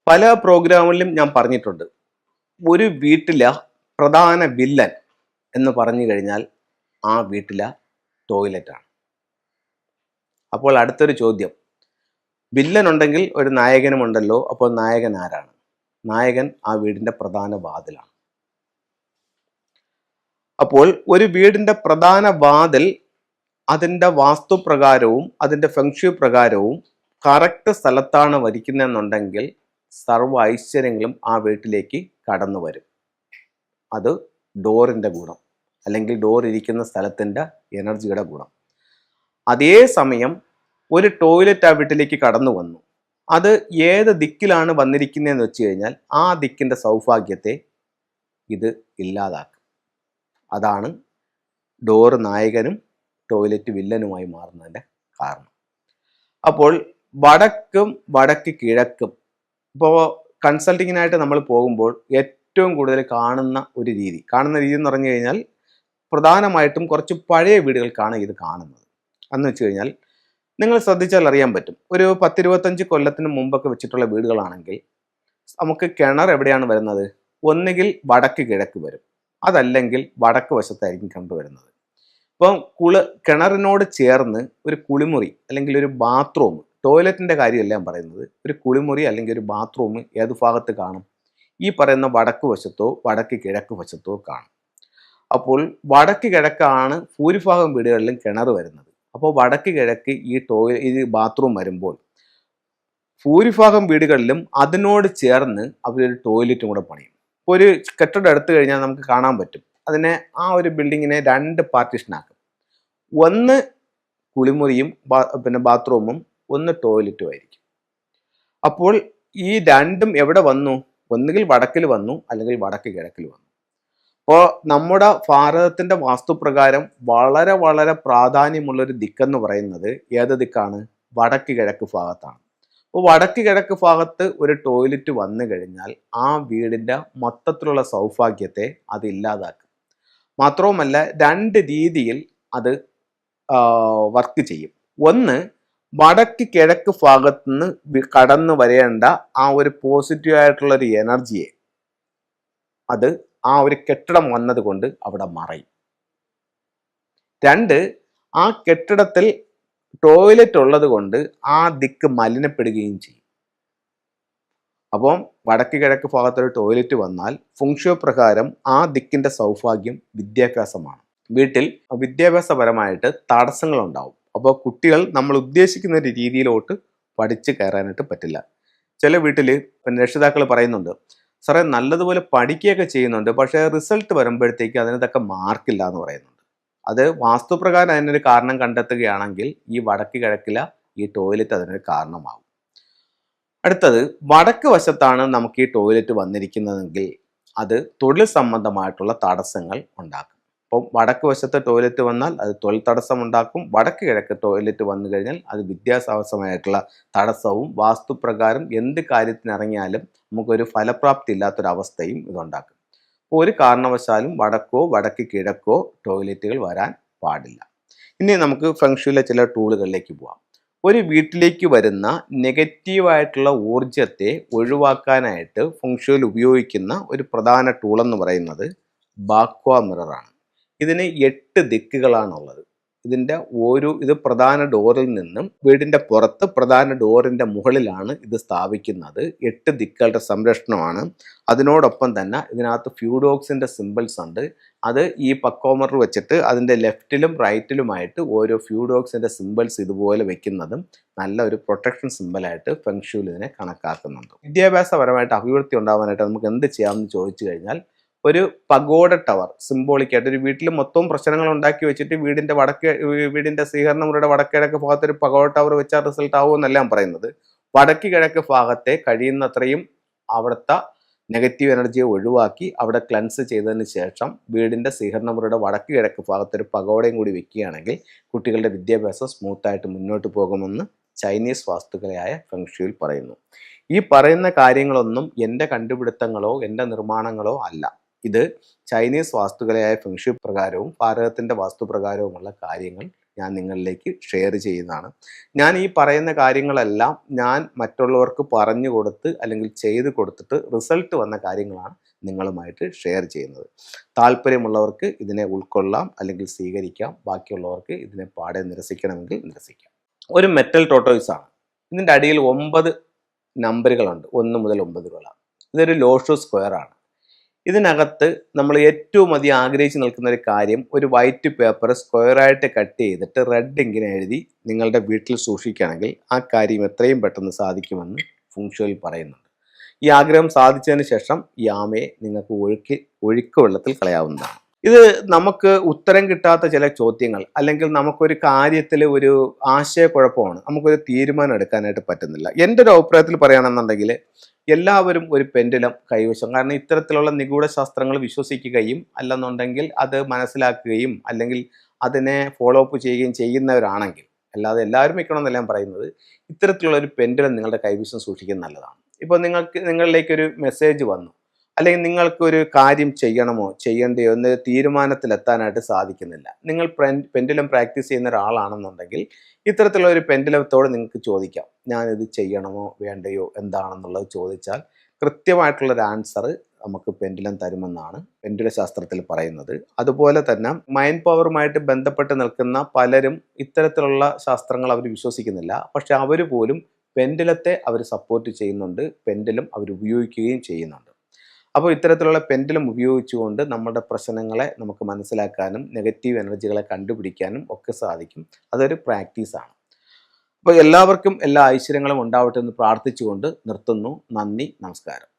പല പ്രോഗ്രാമുകളിലും ഞാൻ പറഞ്ഞിട്ടുണ്ട്, ഒരു വീട്ടിലെ പ്രധാന വില്ലൻ എന്ന് പറഞ്ഞു കഴിഞ്ഞാൽ ആ വീട്ടിലെ ടോയ്ലറ്റാണ്. അപ്പോൾ അടുത്തൊരു ചോദ്യം, വില്ലൻ ഉണ്ടെങ്കിൽ ഒരു നായകനും ഉണ്ടല്ലോ, അപ്പോൾ നായകൻ ആരാണ്? നായകൻ ആ വീടിന്റെ പ്രധാന വാതിലാണ്. അപ്പോൾ ഒരു വീടിന്റെ പ്രധാന വാതിൽ അതിൻ്റെ വാസ്തുപ്രകാരവും അതിൻ്റെ ഫെങ്ഷു പ്രകാരവും കറക്റ്റ് സ്ഥലത്താണ് വരിക്കുന്നതെന്നുണ്ടെങ്കിൽ സർവ്വ ഐശ്വര്യങ്ങളും ആ വീട്ടിലേക്ക് കടന്നു വരും. അത് ഡോറിൻ്റെ ഗുണം, അല്ലെങ്കിൽ ഡോർ ഇരിക്കുന്ന സ്ഥലത്തിൻ്റെ എനർജിയുടെ ഗുണം. അതേസമയം ഒരു ടോയ്ലറ്റ് ആ വീട്ടിലേക്ക് കടന്നു വന്നു, അത് ഏത് ദിക്കിലാണ് വന്നിരിക്കുന്നതെന്ന് വെച്ച് കഴിഞ്ഞാൽ ആ ദിക്കിൻ്റെ സൗഭാഗ്യത്തെ ഇത് ഇല്ലാതാക്കും. അതാണ് ഡോറ് നായകനും ടോയ്ലറ്റ് വില്ലനുമായി മാറുന്നതിൻ്റെ കാരണം. അപ്പോൾ വടക്കും വടക്ക് കിഴക്കും, ഇപ്പോൾ കൺസൾട്ടിങ്ങിനായിട്ട് നമ്മൾ പോകുമ്പോൾ ഏറ്റവും കൂടുതൽ കാണുന്ന രീതി എന്ന് പറഞ്ഞു കഴിഞ്ഞാൽ പ്രധാനമായിട്ടും കുറച്ച് പഴയ വീടുകൾക്കാണ് ഇത് കാണുന്നത്. എന്ന് വെച്ച് കഴിഞ്ഞാൽ നിങ്ങൾ ശ്രദ്ധിച്ചാൽ അറിയാൻ പറ്റും, ഒരു 10-25 കൊല്ലത്തിന് മുമ്പൊക്കെ വെച്ചിട്ടുള്ള വീടുകളാണെങ്കിൽ നമുക്ക് കിണർ എവിടെയാണ് വരുന്നത്? ഒന്നുകിൽ വടക്ക് കിഴക്ക് വരും, അതല്ലെങ്കിൽ വടക്ക് വശത്തായിരിക്കും കണ്ടുവരുന്നത്. ഇപ്പം കിണറിനോട് ചേർന്ന് ഒരു കുളിമുറി അല്ലെങ്കിൽ ഒരു ബാത്റൂം, ടോയ്ലറ്റിൻ്റെ കാര്യമല്ല ഞാൻ പറയുന്നത്, ഒരു കുളിമുറി അല്ലെങ്കിൽ ഒരു ബാത്റൂം ഏത് ഭാഗത്ത് കാണും? ഈ പറയുന്ന വടക്ക് വശത്തോ വടക്ക് കിഴക്ക് വശത്തോ കാണും. അപ്പോൾ വടക്ക് കിഴക്കാണ് ഭൂരിഭാഗം വീടുകളിലും കിണർ വരുന്നത്. അപ്പോൾ വടക്ക് കിഴക്ക് ഈ ബാത്റൂം വരുമ്പോൾ ഭൂരിഭാഗം വീടുകളിലും അതിനോട് ചേർന്ന് അവരൊരു ടോയ്ലറ്റും കൂടെ പണിയും. ഇപ്പോൾ ഒരു കെട്ടിടം എടുത്തു കഴിഞ്ഞാൽ നമുക്ക് കാണാൻ പറ്റും, അതിനെ ആ ഒരു ബിൽഡിങ്ങിനെ 2 പാർട്ടീഷനാക്കും. ഒന്ന് കുളിമുറിയും പിന്നെ ബാത്റൂമും, ഒന്ന് ടോയ്ലറ്റും ആയിരിക്കും. അപ്പോൾ ഈ രണ്ടും എവിടെ വന്നു? ഒന്നുകിൽ വടക്കിൽ വന്നു, അല്ലെങ്കിൽ വടക്ക് കിഴക്കിൽ വന്നു. അപ്പോൾ നമ്മുടെ ഭാരതത്തിൻ്റെ വാസ്തുപ്രകാരം വളരെ വളരെ പ്രാധാന്യമുള്ളൊരു ദിക്കെന്ന് പറയുന്നത് ഏത് ദിക്കാണ്? വടക്ക് കിഴക്ക് ഭാഗത്താണ്. അപ്പോൾ വടക്ക് കിഴക്ക് ഭാഗത്ത് ഒരു ടോയ്ലറ്റ് വന്നു കഴിഞ്ഞാൽ ആ വീടിൻ്റെ മൊത്തത്തിലുള്ള സൗഭാഗ്യത്തെ അത് ഇല്ലാതാക്കും. മാത്രവുമല്ല, 2 രീതിയിൽ അത് വർക്ക് ചെയ്യും. ഒന്ന്, വടക്ക് കിഴക്ക് ഭാഗത്തു നിന്ന് കടന്നു വരേണ്ട ആ ഒരു പോസിറ്റീവായിട്ടുള്ള ഒരു എനർജിയെ അത് ആ ഒരു കെട്ടിടം വന്നതുകൊണ്ട് അവിടെ മറയും. 2, ആ കെട്ടിടത്തിൽ ടോയ്ലറ്റ് ഉള്ളത് കൊണ്ട് ആ ദിക്ക് മലിനപ്പെടുകയും ചെയ്യും. അപ്പം വടക്ക് കിഴക്ക് ഭാഗത്തൊരു ടോയ്ലറ്റ് വന്നാൽ ഫെങ്ഷു പ്രകാരം ആ ദിക്കിന്റെ സൗഭാഗ്യം വിദ്യാഭ്യാസമാണ്. വീട്ടിൽ വിദ്യാഭ്യാസപരമായിട്ട് തടസ്സങ്ങളുണ്ടാവും. അപ്പോൾ കുട്ടികൾ നമ്മൾ ഉദ്ദേശിക്കുന്ന ഒരു രീതിയിലോട്ട് പഠിച്ച് കയറാനായിട്ട് പറ്റില്ല. ചില വീട്ടിൽ രക്ഷിതാക്കൾ പറയുന്നുണ്ട്, സാറേ നല്ലതുപോലെ പഠിക്കുകയൊക്കെ ചെയ്യുന്നുണ്ട്, പക്ഷേ റിസൾട്ട് വരുമ്പോഴത്തേക്ക് അതിന് തക്ക മാർക്കില്ല എന്ന് പറയുന്നുണ്ട്. അത് വാസ്തുപ്രകാരം അതിനൊരു കാരണം കണ്ടെത്തുകയാണെങ്കിൽ ഈ വടക്ക് കിഴക്കില ഈ ടോയ്ലറ്റ് അതിനൊരു കാരണമാകും. അടുത്തത്, വടക്ക് വശത്താണ് നമുക്ക് ഈ ടോയ്ലറ്റ് വന്നിരിക്കുന്നതെങ്കിൽ അത് തൊഴിൽ സംബന്ധമായിട്ടുള്ള തടസ്സങ്ങൾ ഉണ്ടാക്കും. അപ്പം വടക്ക് വശത്ത് ടോയ്ലറ്റ് വന്നാൽ അത് തൊഴിൽ തടസ്സം ഉണ്ടാക്കും. വടക്ക് കിഴക്ക് ടോയ്ലറ്റ് വന്നു കഴിഞ്ഞാൽ അത് വിദ്യാഭ്യാസമായിട്ടുള്ള തടസ്സവും വാസ്തുപ്രകാരം എന്ത് കാര്യത്തിനിറങ്ങിയാലും നമുക്കൊരു ഫലപ്രാപ്തി ഇല്ലാത്തൊരവസ്ഥയും ഇതുണ്ടാക്കും. അപ്പോൾ ഒരു കാരണവശാലും വടക്കോ വടക്ക് കിഴക്കോ ടോയ്ലറ്റുകൾ വരാൻ പാടില്ല. ഇനി നമുക്ക് ഫെങ്ഷുയിലെ ചില ടൂളുകളിലേക്ക് പോവാം. ഒരു വീട്ടിലേക്ക് വരുന്ന നെഗറ്റീവായിട്ടുള്ള ഊർജത്തെ ഒഴിവാക്കാനായിട്ട് ഫെങ്ഷുയിൽ ഉപയോഗിക്കുന്ന ഒരു പ്രധാന ടൂളെന്ന് പറയുന്നത് ബാക്വ മിററാണ്. ഇതിന് 8 ദിക്കുകളാണുള്ളത്. ഇത് പ്രധാന ഡോറിൽ നിന്നും വീടിൻ്റെ പുറത്ത് പ്രധാന ഡോറിൻ്റെ മുകളിലാണ് ഇത് സ്ഥാപിക്കുന്നത്. 8 ദിക്കുകളുടെ സംരക്ഷണമാണ്. അതിനോടൊപ്പം തന്നെ ഇതിനകത്ത് ഫ്യൂഡോക്സിൻ്റെ സിമ്പിൾസ് ഉണ്ട്. അത് ഈ പക്കോമർ വെച്ചിട്ട് അതിൻ്റെ ലെഫ്റ്റിലും റൈറ്റിലുമായിട്ട് ഓരോ ഫ്യൂഡോക്സിൻ്റെ സിമ്പിൾസ് ഇതുപോലെ വെക്കുന്നതും നല്ല ഒരു പ്രൊട്ടക്ഷൻ സിമ്പിളായിട്ട് ഫെങ്ഷുയിൽ ഇതിനെ കണക്കാക്കുന്നുണ്ട്. വിദ്യാഭ്യാസപരമായിട്ട് അഭിവൃദ്ധി ഉണ്ടാവാനായിട്ട് നമുക്ക് എന്ത് ചെയ്യാമെന്ന് ചോദിച്ചു കഴിഞ്ഞാൽ, ഒരു പഗോഡ ടവർ സിംബോളിക്കായിട്ട് ഒരു വീട്ടിൽ മൊത്തവും പ്രശ്നങ്ങൾ ഉണ്ടാക്കി വെച്ചിട്ട് വീടിന്റെ സ്വീകരണ മുറിയുടെ വടക്ക് കിഴക്ക് ഭാഗത്ത് ഒരു പഗോഡ ടവർ വെച്ചാൽ റിസൾട്ട് ആവുമെന്നല്ല ഞാൻ പറയുന്നത്. വടക്ക് കിഴക്ക് ഭാഗത്തെ കഴിയുന്നത്രയും അവിടുത്തെ നെഗറ്റീവ് എനർജിയെ ഒഴിവാക്കി അവിടെ ക്ലൻസ് ചെയ്തതിന് ശേഷം വീടിന്റെ സ്വീകരണ മുറിയുടെ വടക്ക് കിഴക്ക് ഭാഗത്ത് ഒരു പഗോഡയും കൂടി വെക്കുകയാണെങ്കിൽ കുട്ടികളുടെ വിദ്യാഭ്യാസം സ്മൂത്തായിട്ട് മുന്നോട്ട് പോകുമെന്ന് ചൈനീസ് വാസ്തുകലയായ ഫെങ്ഷുയിൽ പറയുന്നു. ഈ പറയുന്ന കാര്യങ്ങളൊന്നും എൻ്റെ കണ്ടുപിടുത്തങ്ങളോ എൻ്റെ നിർമ്മാണങ്ങളോ അല്ല. ഇത് ചൈനീസ് വാസ്തുകലയായ ഫെങ്ഷു പ്രകാരവും ഭാരതത്തിൻ്റെ വാസ്തുപ്രകാരവുമുള്ള കാര്യങ്ങൾ ഞാൻ നിങ്ങളിലേക്ക് ഷെയർ ചെയ്യുന്നതാണ്. ഞാൻ ഈ പറയുന്ന കാര്യങ്ങളെല്ലാം ഞാൻ മറ്റുള്ളവർക്ക് പറഞ്ഞു കൊടുത്ത് അല്ലെങ്കിൽ ചെയ്ത് കൊടുത്തിട്ട് റിസൾട്ട് വന്ന കാര്യങ്ങളാണ് നിങ്ങളുമായിട്ട് ഷെയർ ചെയ്യുന്നത്. താല്പര്യമുള്ളവർക്ക് ഇതിനെ ഉൾക്കൊള്ളാം അല്ലെങ്കിൽ സ്വീകരിക്കാം. ബാക്കിയുള്ളവർക്ക് ഇതിനെ പാടെ നിരസിക്കണമെങ്കിൽ നിരസിക്കാം. ഒരു മെറ്റൽ ടോട്ടോയ്സ് ആണ്. ഇതിൻ്റെ അടിയിൽ 9 നമ്പറുകളുണ്ട്, 1 മുതൽ 9 വരെ. ഇതൊരു ലോഷോ സ്ക്വയർ ആണ്. ഇതിനകത്ത് നമ്മൾ ഏറ്റവും അധികം ആഗ്രഹിച്ച് നിൽക്കുന്ന ഒരു കാര്യം, ഒരു വൈറ്റ് പേപ്പർ സ്ക്വയറായിട്ട് കട്ട് ചെയ്തിട്ട് റെഡ് ഇങ്ങനെ എഴുതി നിങ്ങളുടെ വീട്ടിൽ സൂക്ഷിക്കുകയാണെങ്കിൽ ആ കാര്യം എത്രയും പെട്ടെന്ന് സാധിക്കുമെന്ന് ഫുങ്ഷുയിൽ പറയുന്നുണ്ട്. ഈ ആഗ്രഹം സാധിച്ചതിന് ശേഷം ഈ ആമയെ നിങ്ങൾക്ക് ഒഴുക്ക് വെള്ളത്തിൽ കളയാവുന്നതാണ്. ഇത് നമുക്ക് ഉത്തരം കിട്ടാത്ത ചില ചോദ്യങ്ങൾ, അല്ലെങ്കിൽ നമുക്കൊരു കാര്യത്തിൽ ഒരു ആശയക്കുഴപ്പമാണ്, നമുക്കൊരു തീരുമാനം എടുക്കാനായിട്ട് പറ്റുന്നില്ല. എൻ്റെ ഒരു അഭിപ്രായത്തിൽ പറയുകയാണെന്നുണ്ടെങ്കിൽ എല്ലാവരും ഒരു പെൻഡുലം കൈവശം, കാരണം ഇത്തരത്തിലുള്ള നിഗൂഢ ശാസ്ത്രങ്ങൾ വിശ്വസിക്കുകയും അല്ലെന്നുണ്ടെങ്കിൽ അത് മനസ്സിലാക്കുകയും അല്ലെങ്കിൽ അതിനെ ഫോളോ അപ്പ് ചെയ്യുകയും ചെയ്യുന്നവരാണെങ്കിൽ, അല്ലാതെ എല്ലാവരും വെക്കണമെന്നല്ല ഞാൻ പറയുന്നത്, ഇത്തരത്തിലുള്ള ഒരു പെൻഡുലം നിങ്ങളുടെ കൈവശം സൂക്ഷിക്കുന്നത് നല്ലതാണ്. ഇപ്പോൾ നിങ്ങളിലേക്കൊരു മെസ്സേജ് വന്നു, അല്ലെങ്കിൽ നിങ്ങൾക്കൊരു കാര്യം ചെയ്യണമോ ചെയ്യണ്ടയോ എന്ന് തീരുമാനത്തിലെത്താനായിട്ട് സാധിക്കുന്നില്ല. നിങ്ങൾ പെൻഡുലം പ്രാക്ടീസ് ചെയ്യുന്ന ഒരാളാണെന്നുണ്ടെങ്കിൽ ഇത്തരത്തിലുള്ള ഒരു പെൻഡുലത്തോട് നിങ്ങൾക്ക് ചോദിക്കാം, ഞാനിത് ചെയ്യണമോ വേണ്ടയോ എന്താണെന്നുള്ളത് ചോദിച്ചാൽ കൃത്യമായിട്ടുള്ളൊരു ആൻസർ നമുക്ക് പെൻഡുലം തരുമെന്നാണ് പെൻഡുല ശാസ്ത്രത്തിൽ പറയുന്നത്. അതുപോലെ തന്നെ മൈൻഡ് പവറുമായിട്ട് ബന്ധപ്പെട്ട് നിൽക്കുന്ന പലരും ഇത്തരത്തിലുള്ള ശാസ്ത്രങ്ങൾ അവർ വിശ്വസിക്കുന്നില്ല. പക്ഷെ അവർ പോലും പെൻഡുലത്തെ അവർ സപ്പോർട്ട് ചെയ്യുന്നുണ്ട്, പെൻഡുലം അവർ ഉപയോഗിക്കുകയും ചെയ്യുന്നുണ്ട്. അപ്പോൾ ഇത്തരത്തിലുള്ള പെൻഡുലം ഉപയോഗിച്ചുകൊണ്ട് നമ്മുടെ പ്രശ്നങ്ങളെ നമുക്ക് മനസ്സിലാക്കാനും നെഗറ്റീവ് എനർജികളെ കണ്ടുപിടിക്കാനും ഒക്കെ സാധിക്കും. അതൊരു പ്രാക്ടീസാണ്. അപ്പോൾ എല്ലാവർക്കും എല്ലാ ഐശ്വര്യങ്ങളും ഉണ്ടാവട്ടെ എന്ന് പ്രാർത്ഥിച്ചുകൊണ്ട് നിർത്തുന്നു. നന്ദി, നമസ്കാരം.